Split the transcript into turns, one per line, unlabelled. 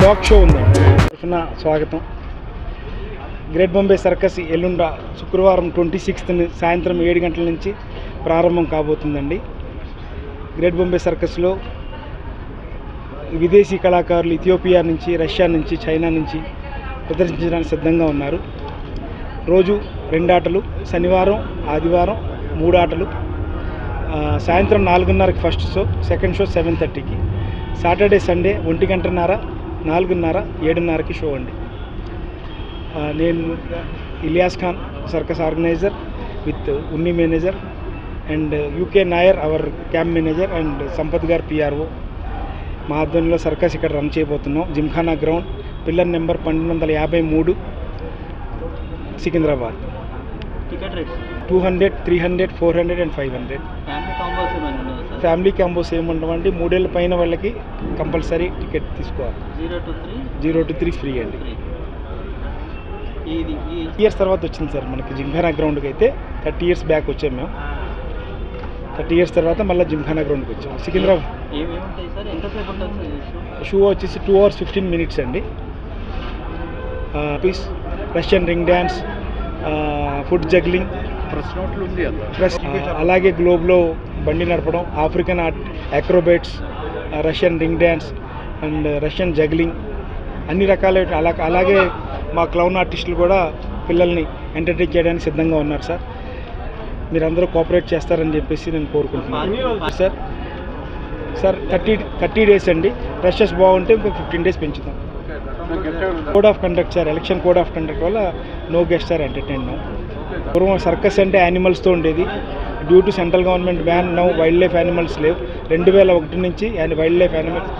Dog show ఉందండి. స్వాగతం. Great Bombay circus ఎల్లుండ శుక్రవారం 26th సాయంత్రం 7 గంటల నుంచి ప్రారంభం కాబోతుందండి. గ్రేట్ బాంబే సర్కస్లో విదేశీ కళాకారులు ఇథియోపియా నుంచి, రష్యా నుంచి, చైనా నుంచి ప్రదర్శించడానికి సిద్ధంగా ఉన్నారు. రోజు 2 ఆటలు, శనివారం ఆదివారం 3 ఆటలు. సాయంత్రం 4:30కి ఫస్ట్ షో, సెకండ్ షో 7:30కి. సాటర్డే సండే 1:30, 4:30, 7:30కి షో అండి. నేను Ilyas Khan, circus organiser with Unni manager and UK Nair our camp manager and Sampath గారు పిఆర్ఓ. మా ఆధ్వర్యంలో సర్కస్ ఇక్కడ రన్ చేయబోతున్నాం. Gymkhana ground, pillar number 1253, Secunderabad.
Ticket rates
200, 300, 400 and 500. Family combos ఏముండవండి. 3 ఏళ్ళ పైన వాళ్ళకి కంపల్సరీ టికెట్ తీసుకోవాలి. 0 to 3 ఫ్రీ అండి. ఇయర్స్ తర్వాత వచ్చింది సార్ మనకి జిమ్ఖానా గ్రౌండ్కి. అయితే 30 years బ్యాక్ వచ్చాం మేము. 30 years తర్వాత మళ్ళీ జిమ్ఖానా గ్రౌండ్కి వచ్చాం. సికింద్రాబాద్ షో వచ్చేసి 2 hours 15 minutes అండి. పీస్, Russian ring dance, foot juggling, plus అలాగే గ్లోబ్లో బండి నడపడం, African art, acrobats, Russian ring dance and Russian juggling, అన్ని రకాల అలాగే మా క్లౌన్ ఆర్టిస్టులు కూడా పిల్లల్ని ఎంటర్టైన్ చేయడానికి సిద్ధంగా ఉన్నారు సార్. మీరందరూ కోఆపరేట్ చేస్తారని చెప్పేసి నేను కోరుకుంటున్నాను సార్. 30 days అండి. రషెస్ బాగుంటే ఇంకో 15 days పెంచుతాం. Code of conduct sir, election code of conduct వల్ల నో గెస్ట్ ఆర్ ఎంటర్టైన్. పూర్వం సర్కస్ అంటే యానిమల్స్తో ఉండేది. Due to central government ban now wild life animals లేవు. 2001 నుంచి వైల్డ్ లైఫ్ యానిమల్స్